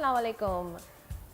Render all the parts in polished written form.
Assalamu alaikum.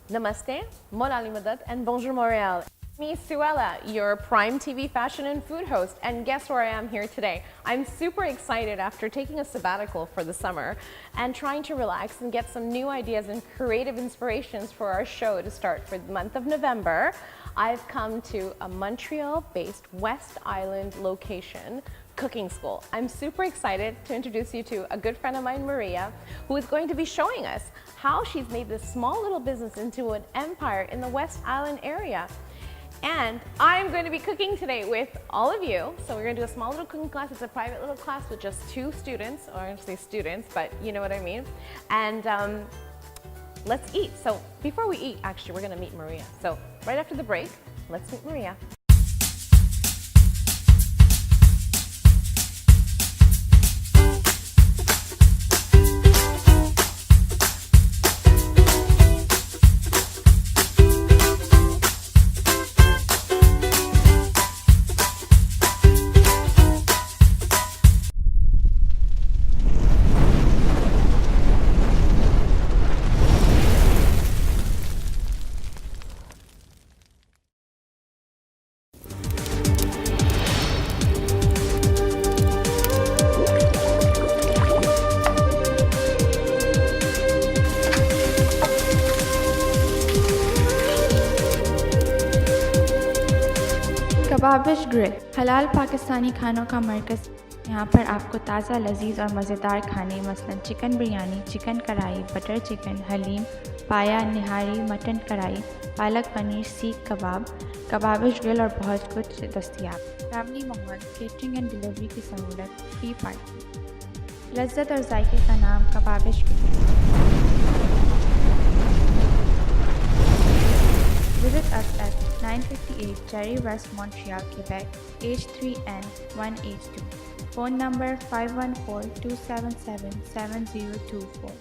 Namaste, Molali Madad, and bonjour Montreal. Me, Suella, your Prime TV fashion and food host, and guess where I am here today? I'm super excited after taking a sabbatical for the summer and trying to relax and get some new ideas and creative inspirations for our show to start for the month of November. I've come to a Montreal-based West Island location cooking school. I'm super excited to introduce you to a good friend of mine, Maria, who is going to be showing us how she's made this small little business into an empire in the West Island area. And I'm going to be cooking today with all of you. So we're going to do a small little cooking class. It's a private little class with just 2 students, or I don't say students, but you know what I mean. And let's eat. So before we eat, actually, we're going to meet Maria. So right after the break, let's meet Maria. Kababish grill हलाल पाकिस्तानी खानों का मरकज़। यहाँ पर आपको ताज़ा लजीज और मज़ेदार खाने मसलन चिकन बिरयानी, चिकन कढ़ाई, बटर चिकन, हलीम, पाया, निहारी, मटन कढ़ाई, पालक पनीर, सीख कबाब, कबाबिश ग्रिल और बहुत कुछ दस्तयाब। फैमिली माहौल, केटरिंग एंड डिलीवरी की सहूलत, फ्री पार्किंग। लज्जत और जायके का नाम Kababish grill. Visit us at 958 Cherry West, Montreal, Quebec, H3N1H2. Phone number 514-277-7024.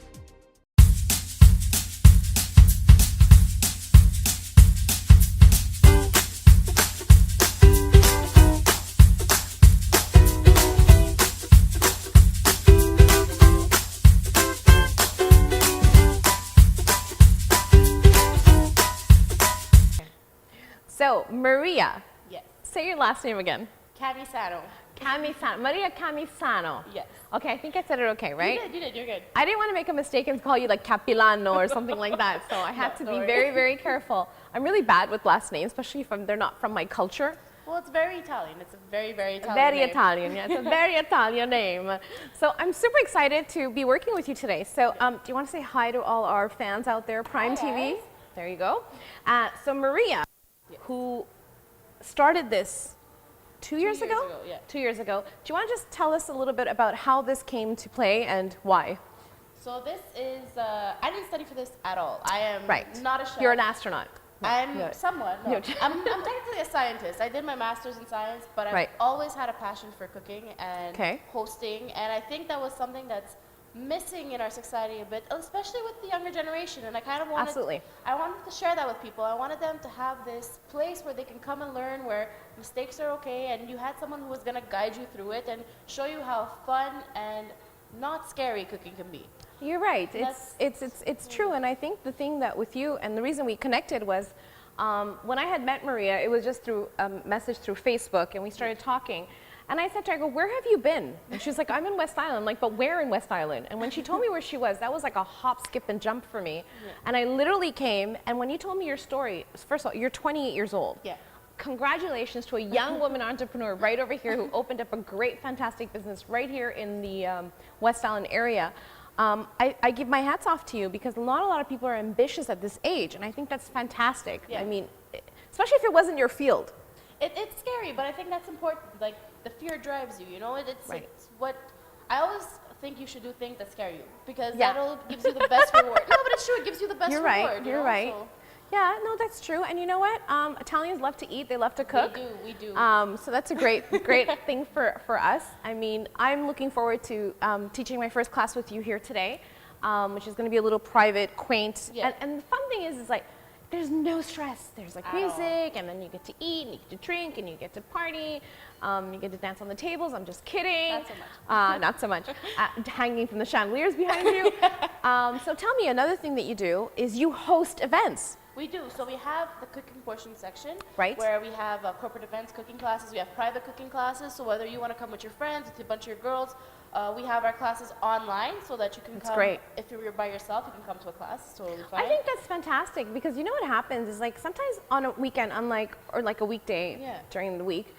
So Maria, Yes. say your last name again. Camisano. Camisano, Maria Camisano. Yes. Okay, I think I said it okay, right? You did, you're good. I didn't want to make a mistake and call you like Capilano or something like that, so I had to be don't very, worry. very careful. I'm really bad with last names, especially if they're not from my culture. Well, it's very Italian. It's a very, very Italian Very name. Italian, yeah, it's a very Italian name. So I'm super excited to be working with you today. So do you want to say hi to all our fans out there, Prime Hi, TV? guys. There you go. So Maria, who started this 2 years ago? Yeah. 2 years ago. Do you want to just tell us a little bit about how this came to play and why? So this is, I didn't study for this at all. I am not a chef. You're an astronaut. I'm Yeah. somewhat. No. I'm technically a scientist. I did my master's in science, but I've always had a passion for cooking and hosting, and I think that was something that's missing in our society a bit, especially with the younger generation. And I kind of wanted, I wanted to share that with people. I wanted them to have this place where they can come and learn, where mistakes are okay, and you had someone who was going to guide you through it and show you how fun and not scary cooking can be. You're right. It's true, and I think the thing that with you, and the reason we connected was when I had met Maria, it was just through a message through Facebook, and we started talking. And I said to her, I go, where have you been? And she was like, I'm in West Island. I'm like, but where in West Island? And when she told me where she was, that was like a hop, skip, and jump for me. Yeah. And I literally came, and when you told me your story, first of all, you're 28 years old. Yeah. Congratulations to a young woman entrepreneur right over here who opened up a great, fantastic business right here in the West Island area. I give my hats off to you because not a lot of people are ambitious at this age, and I think that's fantastic. Yeah. I mean, especially if it wasn't your field. It's scary, but I think that's important. Like, the fear drives you, you know? It's what I always think you should do things that scare you because that'll gives you the best reward. No, but it's true. It gives you the best reward. You're right. So. Yeah, no, that's true. And you know what? Italians love to eat. They love to cook. We do. So that's a great thing for us. I mean, I'm looking forward to teaching my first class with you here today, which is going to be a little private, quaint. Yeah. And the fun thing is like, there's no stress. There's like music, and then you get to eat, and you get to drink, and you get to party. You get to dance on the tables. I'm just kidding. Not so much. Not so much. Hanging from the chandeliers behind you. So tell me, another thing that you do is you host events. We do. So we have the cooking portion section, right, where we have corporate events, cooking classes. We have private cooking classes. So whether you want to come with your friends, with a bunch of your girls, we have our classes online so that you can come. Great. If you're by yourself, you can come to a class. It's totally fine. I think that's fantastic because you know what happens is like sometimes on a weekend, or like a weekday during the week,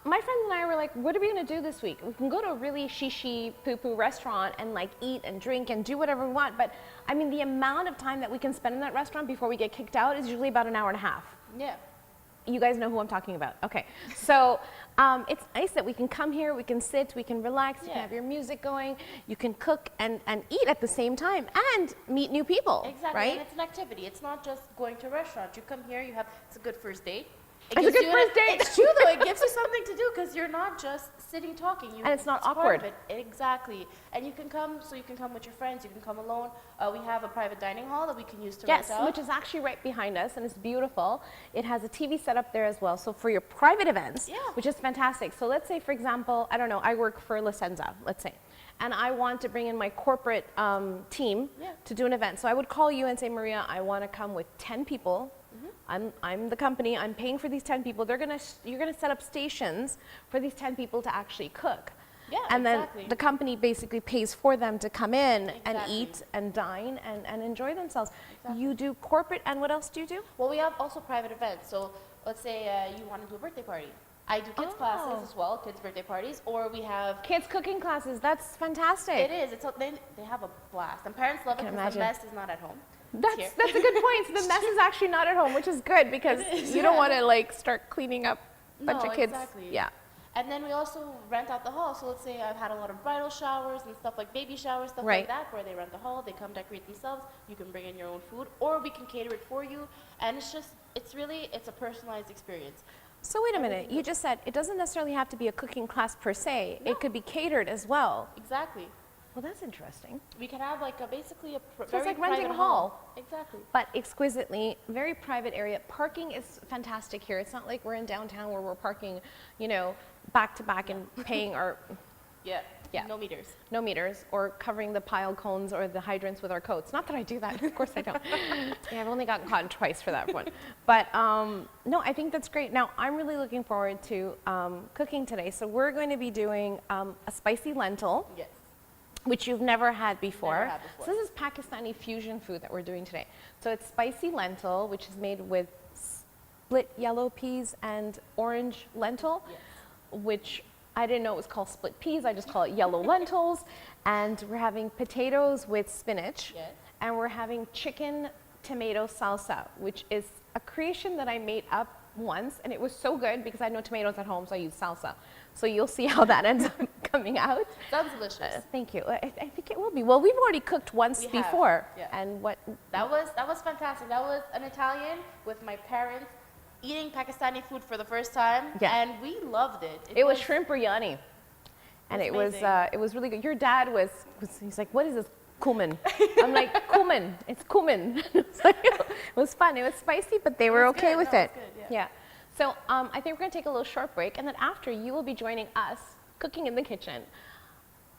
my friends and I were like, what are we going to do this week? We can go to a really shishi poo-poo restaurant and like eat and drink and do whatever we want. But I mean, the amount of time that we can spend in that restaurant before we get kicked out is usually about an hour and a half. Yeah. You guys know who I'm talking about. Okay. So it's nice that we can come here, we can sit, we can relax, you can have your music going, you can cook and eat at the same time and meet new people. Exactly. Right? And it's an activity. It's not just going to a restaurant. You come here, it's a good first date. It's a good first date. It's true though. It gives you something to do because you're not just sitting talking. And it's not awkward. Part of it. Exactly. And you can come with your friends. You can come alone. We have a private dining hall that we can use to rent out. Yes, which is actually right behind us, and it's beautiful. It has a TV set up there as well. So for your private events, which is fantastic. So let's say, for example, I don't know, I work for La Senza, let's say, and I want to bring in my corporate team to do an event. So I would call you and say, Maria, I want to come with 10 people. I'm the company, I'm paying for these 10 people. You're gonna set up stations for these 10 people to actually cook. Yeah, and exactly. then the company basically pays for them to come in and eat and dine and enjoy themselves. Exactly. You do corporate, and what else do you do? Well, we have also private events. So let's say you want to do a birthday party. I do kids classes as well, kids birthday parties, or we have kids cooking classes. That's fantastic. It is. They have a blast, and parents love it because the mess is not at home. That's a good point. So the mess is actually not at home, which is good because you don't want to like start cleaning up a bunch of kids. Exactly. Yeah. And then we also rent out the hall. So let's say I've had a lot of bridal showers and stuff like baby showers, stuff like that, where they rent the hall, they come decorate themselves. You can bring in your own food, or we can cater it for you. And it's a personalized experience. So wait a minute. You just said it doesn't necessarily have to be a cooking class per se. No. It could be catered as well. Exactly. Well, that's interesting. We can have like basically a so it's like renting a hall. Exactly. But exquisitely, very private area. Parking is fantastic here. It's not like we're in downtown where we're parking, back to back and paying our... Yeah. No meters. No meters, or covering the pile cones or the hydrants with our coats. Not that I do that. Of course I don't. I've only gotten caught twice for that one. But no, I think that's great. Now, I'm really looking forward to cooking today. So we're going to be doing a spicy lentil. Yes. Which you've never had before. Never had before. So this is Pakistani fusion food that we're doing today. So it's spicy lentil, which is made with split yellow peas and orange lentil, which I didn't know it was called split peas. I just call it yellow lentils. And we're having potatoes with spinach. Yes. And we're having chicken tomato salsa, which is a creation that I made up once, and it was so good because I had no tomatoes at home, so I used salsa. So you'll see how that ends up coming out. Sounds delicious. Thank you. I think it will be. Well, we've already cooked once before, and what? That was fantastic. That was an Italian with my parents eating Pakistani food for the first time, and we loved it. It was shrimp biryani, and it was really good. Your dad he's like, what is this? Cumin. I'm like, cumin. It's cumin. It was fun. It was spicy, but they were okay with it. Yeah. So I think we're going to take a little short break, and then after, you will be joining us cooking in the kitchen,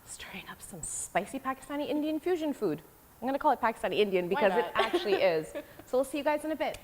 stirring up some spicy Pakistani Indian fusion food. I'm going to call it Pakistani Indian because it actually is. So we'll see you guys in a bit.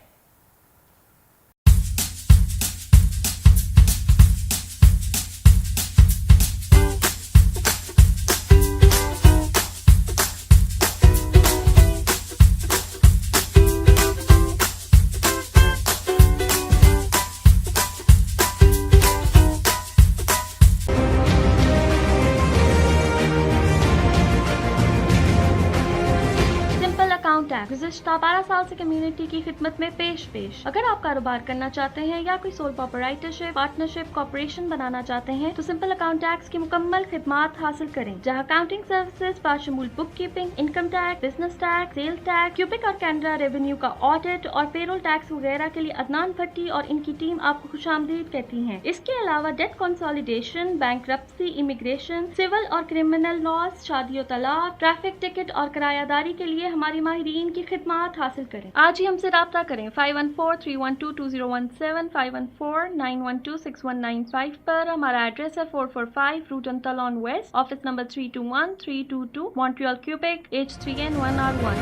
गुज़िश्ता 12 साल से community की खिदमत में पेश। अगर आप कारोबार करना चाहते हैं या कोई सोल प्रोप्राइटरशिप, पार्टनरशिप, कॉर्पोरेशन बनाना चाहते हैं तो सिंपल अकाउंट टैक्स की मुकम्मल खिदमात हासिल करें, जहां अकाउंटिंग सर्विसेज बाशमूल book keeping, income tax, business tax, sale tax, Quebec और कैनरा रेवेन्यू का ऑडिट और पेरोल टैक्स वगैरह के लिए अदनान भट्टी और इनकी टीम आपको खुशामदीद कहती है। इसके अलावा debt consolidation, bankruptcy, immigration, civil और क्रिमिनल लॉज, शादी और तलाक, ट्रैफिक टिकट और किरायादारी के लिए हमारी माहिरीन की खिदमत हासिल करें। आज ही हमसे राब्ता करें 5143122017 5149126195 पर। हमारा एड्रेस है 445 रूट अंतलॉन west, office number 321322, Montreal Quebec, H3N1R1।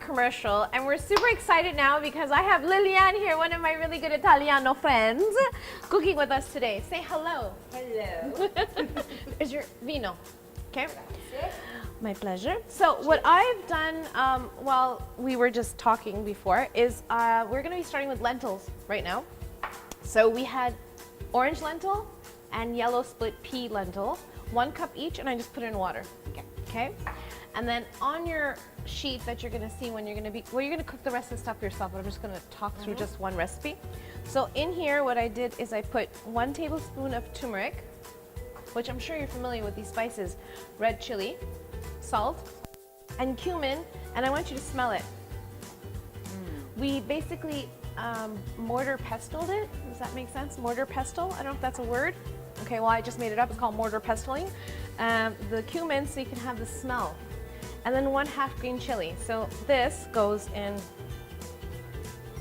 Commercial, and we're super excited now because I have Liliane here, one of my really good Italiano friends, cooking with us today. Say hello. Hello. Is your vino? Okay. My pleasure. So what I've done while we were just talking before is we're going to be starting with lentils right now. So we had orange lentil and yellow split pea lentil, 1 cup each, and I just put it in water. Okay. And then on your sheet that you're gonna see when you're gonna cook the rest of the stuff yourself, but I'm just gonna talk through just one recipe. So in here, what I did is I put 1 tablespoon of turmeric, which I'm sure you're familiar with these spices, red chili, salt, and cumin, and I want you to smell it. We basically mortar pestled it. Does that make sense? Mortar pestle? I don't know if that's a word. Okay, well I just made it up. It's called mortar pestling. The cumin, so you can have the smell. And then 1/2 green chili. So this goes in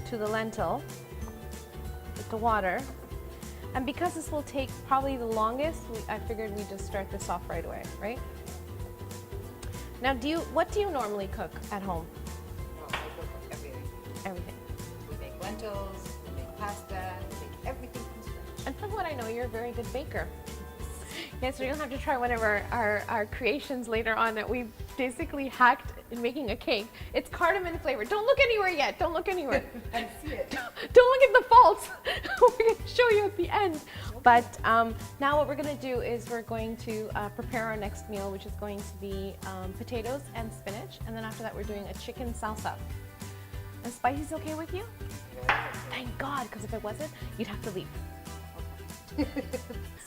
to the lentil with the water. And because this will take probably the longest, I figured we'd just start this off right away, right? Now, what do you normally cook at home? Well, I cook everything. Everything. We make lentils, we make pasta, we make everything from scratch. And from what I know, you're a very good baker. Yeah, so you'll have to try one of our creations later on that we basically hacked in making a cake. It's cardamom flavored. Don't look anywhere yet. Don't look anywhere. I see it. Don't look at the faults. We're going to show you at the end. But now what we're going to do is we're going to prepare our next meal, which is going to be potatoes and spinach. And then after that, we're doing a chicken salsa. And spicy's okay with you? Yeah. Thank God, because if it wasn't, you'd have to leave.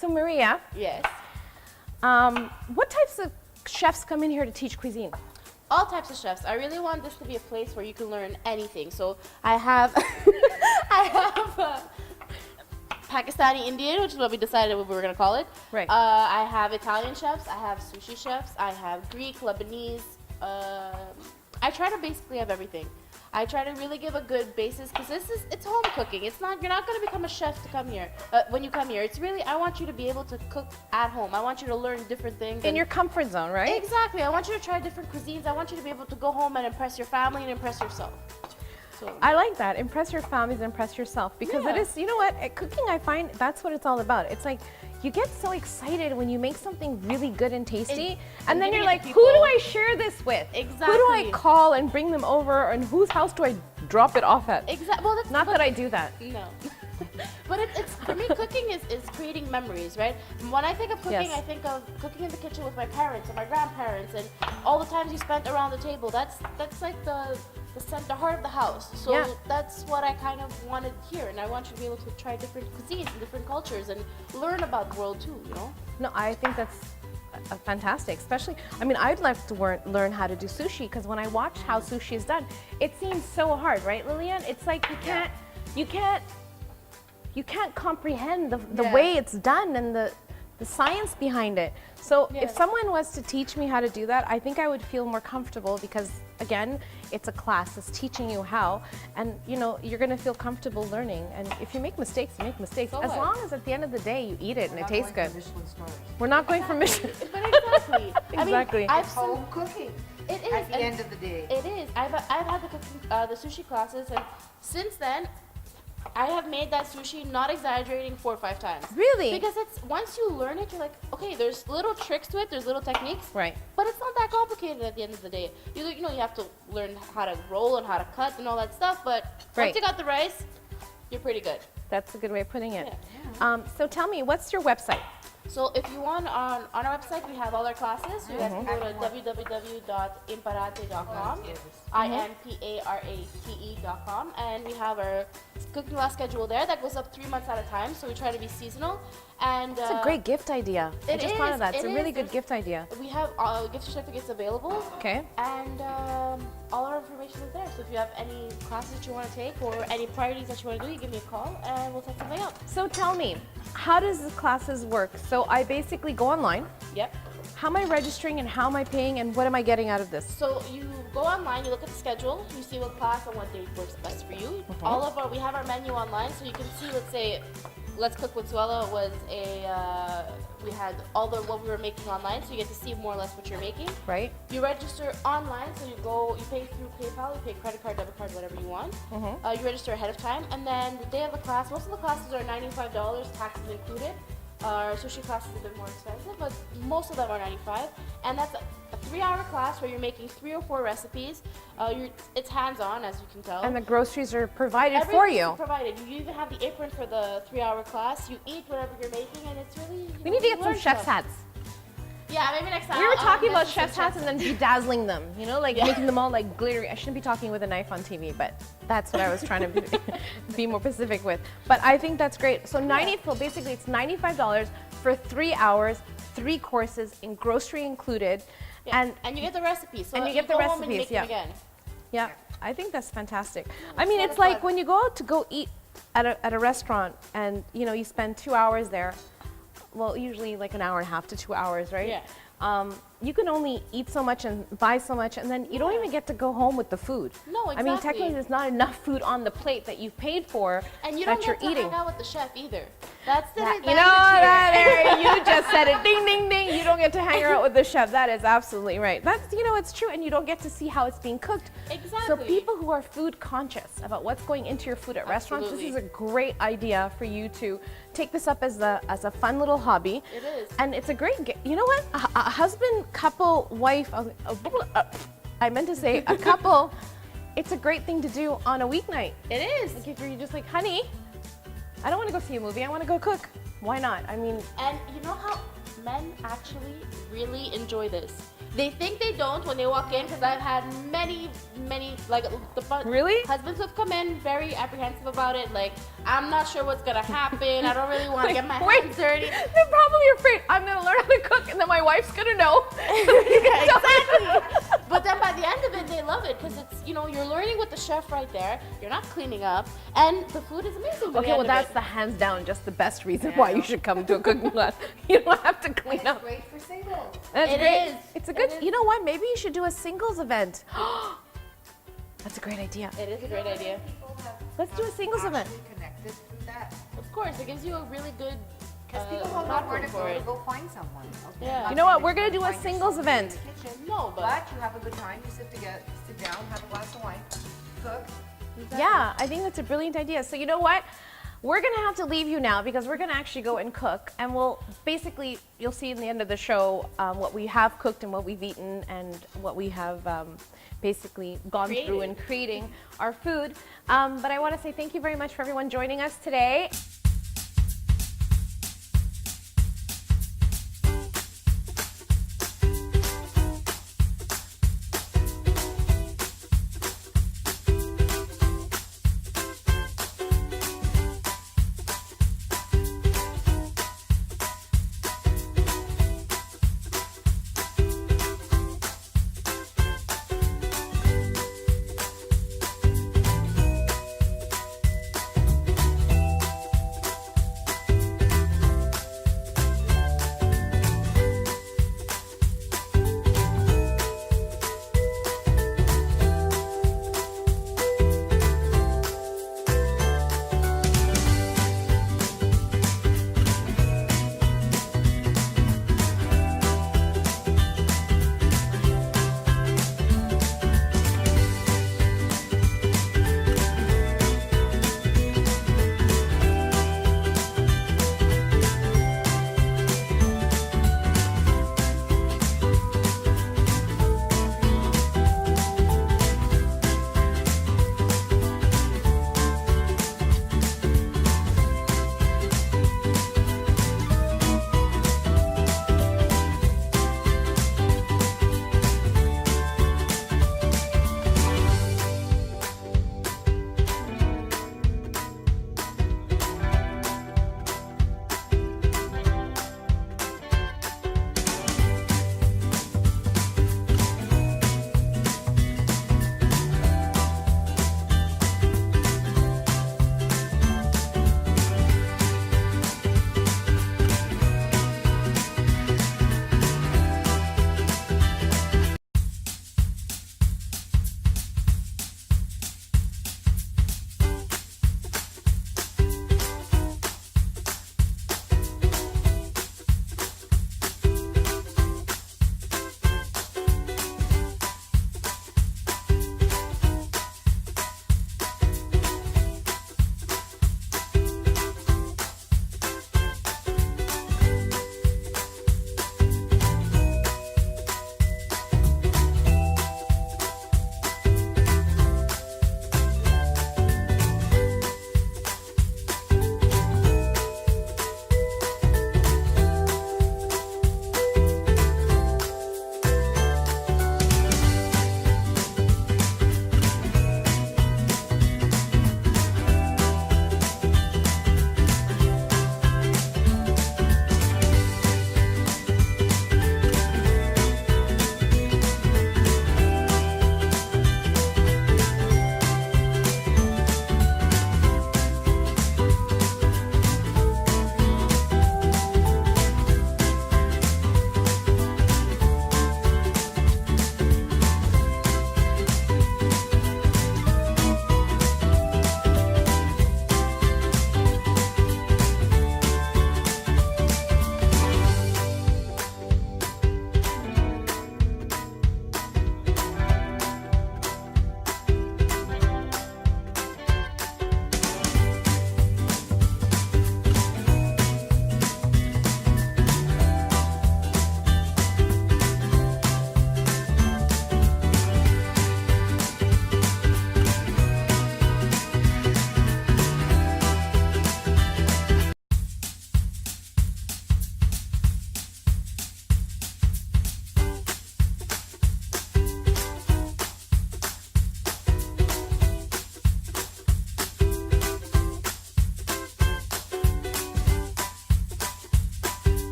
So Maria, Yes. what types of chefs come in here to teach cuisine? All types of chefs. I really want this to be a place where you can learn anything. So I have, Pakistani Indian, which is what we decided what we were gonna call it. Right. I have Italian chefs. I have sushi chefs. I have Greek, Lebanese. I try to basically have everything. I try to really give a good basis because it's home cooking. You're not going to become a chef to come here when you come here. It's really, I want you to be able to cook at home. I want you to learn different things. In your comfort zone, right? Exactly. I want you to try different cuisines. I want you to be able to go home and impress your family and impress yourself. So I like that. Impress your families, impress yourself. Because it is, you know what, at cooking I find that's what it's all about. It's like, you get so excited when you make something really good and tasty, and then you're like, who do I share this with? Exactly. Who do I call and bring them over, and whose house do I drop it off at? Exactly. Well, that's Not that I do that. No. But it's for me, cooking is creating memories, right? When I think of cooking, Yes. I think of cooking in the kitchen with my parents and my grandparents, and all the times you spent around the table. That's like the heart of the house. So Yeah. that's what I kind of wanted here, and I want you to be able to try different cuisines and different cultures and learn about the world too. You know? No, I think that's fantastic. Especially, I mean, I'd like to learn how to do sushi because when I watch how sushi is done, it seems so hard, right, Liliane? It's like you can't comprehend the way it's done and the science behind it. So if someone was to teach me how to do that, I think I would feel more comfortable because, again, it's a class. It's teaching you how, and you know you're going to feel comfortable learning. And if you make mistakes, you make mistakes. So as what? long as at the end of the day you eat it and it tastes good. Michelin stars. We're not going for Michelin. But exactly. Exactly. I mean, It's home cooking. It is. At the and end of the day. It is. I've had the cooking, the sushi classes, and since then, I have made that sushi, not exaggerating, 4 or 5 times. Really? Because it's once you learn it, you're like, okay, there's little tricks to it, there's little techniques, Right. but it's not that complicated at the end of the day. You know, you have to learn how to roll and how to cut and all that stuff, but Right. once you got the rice, you're pretty good. That's a good way of putting it. Yeah. So tell me, what's your website? So if you want on our website, we have all our classes. So you guys can go to www.imparate.com, IMPARATE.com, and we have our cooking class schedule there that goes up 3 months at a time. So we try to be seasonal. And It's a great gift idea. I just thought of that. It's a really good gift idea. We have gift certificates available. Okay. And all our information is there. So if you have any classes that you want to take or any priorities that you want to do, you give me a call and we'll set something up. So tell me, how does the classes work? So I basically go online. Yep. How am I registering and how am I paying and what am I getting out of this? So you go online, you look at the schedule, you see what class and what date works best for you. We have our menu online, so you can see, let's say, Let's Cook with Suella was we had all what we were making online, so you get to see more or less what you're making. Right. You register online, so you pay through PayPal, you pay credit card, debit card, whatever you want. You register ahead of time, and then the day of the class, most of the classes are $95, taxes included. Our sushi class is a bit more expensive, but most of them are $95. And that's a 3-hour class where you're making 3 or 4 recipes. It's hands-on, as you can tell. And the groceries are provided for you. Everything's provided. You even have the apron for the 3-hour class. You eat whatever you're making, and it's really. We need to get some chef's hats. Yeah, maybe next time. We were talking about chef's hats and then bedazzling them, you know, like making them all like glittery. I shouldn't be talking with a knife on TV, but that's what I was trying to be more specific with. But I think that's great. So basically it's $95 for 3 hours, 3 courses, in grocery included. Yeah. And you get the recipes. So and you get the go recipes, home and you make them again. Yeah, I think that's fantastic. I mean, it's like when you go out to go eat at a restaurant and, you know, you spend 2 hours there. Well, usually like an hour and a half to 2 hours, right? Yeah. You can only eat so much and buy so much, and then you don't even get to go home with the food. No, exactly. I mean, technically, there's not enough food on the plate that you paid for and you that don't you're get to eating. hang out with the chef either. That's the You know that area, you just said it. Ding, ding, ding. You don't get to hang out with the chef. That is absolutely right. That's, you know, it's true, and you don't get to see how it's being cooked. Exactly. So people who are food conscious about what's going into your food at restaurants, this is a great idea for you to take this up as a fun little hobby. It is. And it's a great, you know what? A husband, couple, wife, I meant to say a couple, it's a great thing to do on a weeknight. It is. Like if you're just like, honey, I don't want to go see a movie, I want to go cook. Why not? I mean. And you know how men actually really enjoy this? They think they don't when they walk in, because I've had many, like really? Husbands have come in very apprehensive about it. Like, I'm not sure what's gonna happen. I don't really want to get my hands dirty. They're probably afraid I'm gonna learn how to cook, and then my wife's gonna know. Exactly. But then by the end of it, they love it because it's, you know, you're learning with the chef right there. You're not cleaning up, and the food is amazing. Okay, well that's the hands down just the best reason why you should come to a cooking class. You don't have to clean up. It's great for singles. That's It great. is. It's a good. You know what? Maybe you should do a singles event. That's a great idea. It is a great idea. People have Let's do a singles event. actually connected through that. Of course, it gives you a really good. Because people don't know where to platform go to go find someone. Okay? Yeah. Not You know what? saying We're that gonna you do a find singles yourself in event. the kitchen, No, but you have a good time. You sit down, have a glass of wine, cook. Yeah, I think that's a brilliant idea. So you know what? We're gonna have to leave you now because we're gonna actually go and cook, and we'll basically, you'll see in the end of the show what we have cooked and what we've eaten and what we have basically gone through in creating our food. But I want to say thank you very much for everyone joining us today.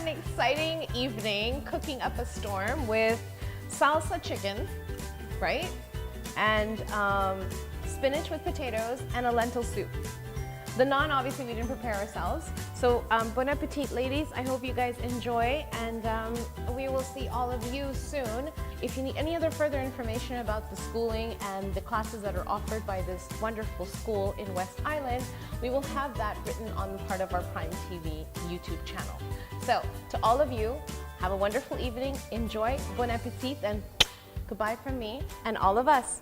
exciting evening cooking up a storm with salsa chicken, right? And spinach with potatoes and a lentil soup. The naan, obviously, we didn't prepare ourselves. So, bon appetit, ladies. I hope you guys enjoy, and we will see all of you soon. If you need any other further information about the schooling and the classes that are offered by this wonderful school in West Island, we will have that written on part of our Prime TV YouTube channel. So, to all of you, have a wonderful evening. Enjoy, bon appetit, and goodbye from me and all of us.